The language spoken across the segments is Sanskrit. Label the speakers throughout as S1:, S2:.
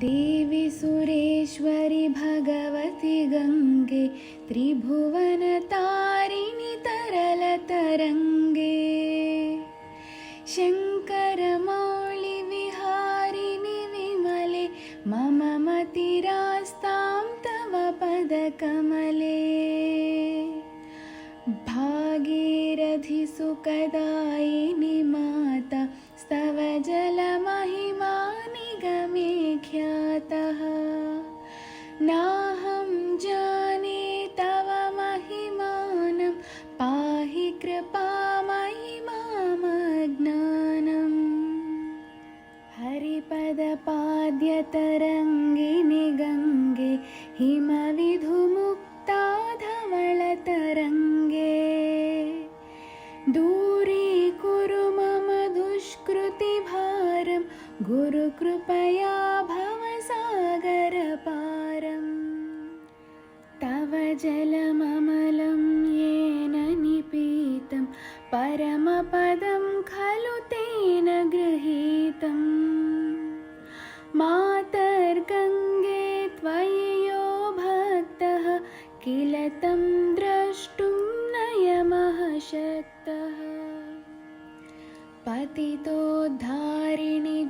S1: देवी सुरेश्वरि भगवति गंगे त्रिभुवनतारिणि तरलतरंगे शंकरमौळि विहारिणि विमले मम मतिरास्तां तव पदकमले भागीरथि सुखदायिनि माता स्तव जलमहिमा निगमे ख्यातः नाहं जाने तव महिमानं पाहि कृपामयि मामज्ञानम् हरिपदपाद्यतरङ्गिनि गङ्गे हिमविधुमुक्ता धवलतरङ्गे दूरीकुरु मम दुष्कृतिभारं गुरुकृपया भवसागरपारम् तव जलममलं येन निपीतं परमपदं खलु तेन गृहीतम् मातर्गङ्गे त्वयि यो भक्तः किल तं द्रष्टुं नयमः शक्तः पतितोद्धारिणि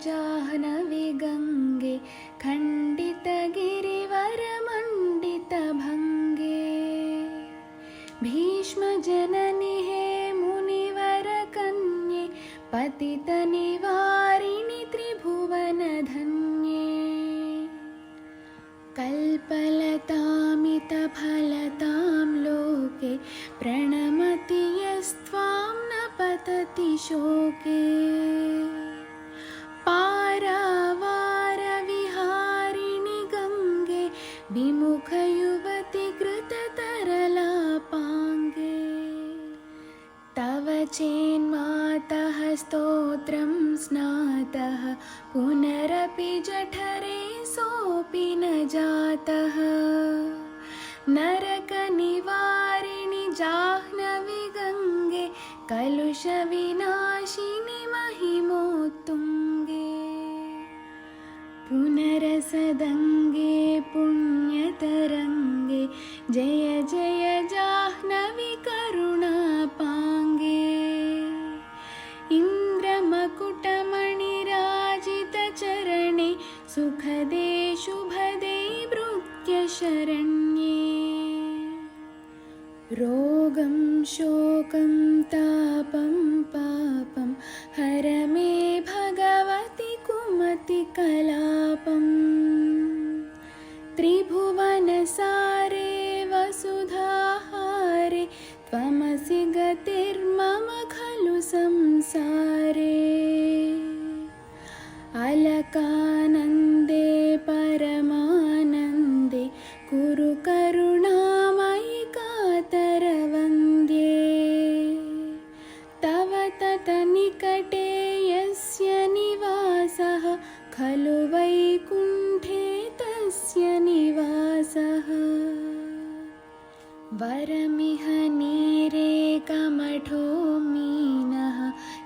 S1: जाह्नवी गङ्गे खण्डितगिरिवरमण्डितभङ्गे भीष्मजननि हे मुनिवरकन्ये पतितनिवारिणि त्रिभुवनधन्ये कल्पलतामितफलतां लोके प्रणमति यस्त्वां न पतति शोके पारावारविहारिणि गङ्गे विमुखयुवति कृततरलापाङ्गे तव चेन्मातः स्तोत्रं स्नातः पुनरपि जठरे सोऽपि न जातः नरकनिवारिणि जाह्नवी गङ्गे कलुषविनाशिनि महिमोत्तुङ्गे पुनरसदङ्गे पुण्यतरङ्गे जय जय जाह्नवी करुणापाङ्गे इन्द्रमकुटमणिराजितचरणे सुखदे शुभदे भृत्यशरण्ये रोगं शोकं तापं पापं हर मे भगवति कुमतिकलापम् त्रिभुवनसारे वसुधाहारे त्वमसि गतिर्मम खलु संसारे अलकानन्दे परमानन्दे कुरु करुणामयि कातरवन्द्ये तव ततनिकटे यस्य निवासः खलु वैकुण्ठे तस्य निवासः वरमिह नीरेकमठो मीनः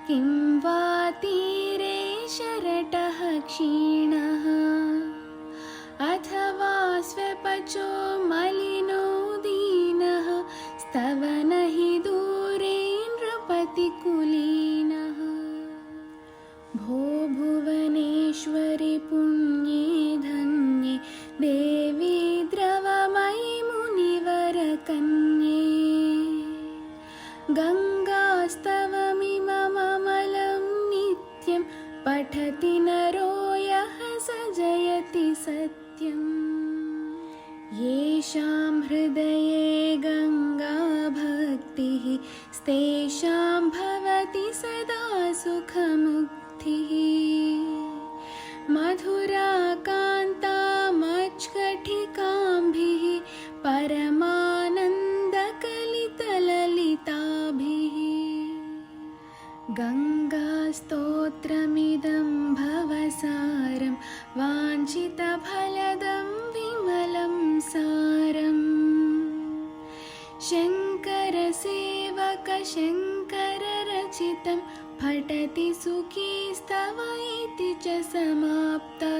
S1: किं वा तीरे शरटः क्षीणः अथवा स्वपचो मलिनो दीनः स्तवन हि दूरे नृपतिकुलीनः भो भुवनेश्वरि पुण्ये धन्ये देवी द्रवमयि मुनिवरकन्ये गङ्गास्तवमिममलं नित्यं पठति नरो यः स जयति सत्यम् येषां हृदये गङ्गा भक्तिः स्तेषां भवति सदा सुखमुक्तिः मधुराकान्ता मच्कठिकाम्भिः परमानन्दकलितललिताभिः गङ्गास्तोत्रमिदं भवसारं वाञ्छितफलदं विमलं सारम् शङ्करसेवकशङ्कररचितं पठति सुखी स्तव इति च समाप्तः।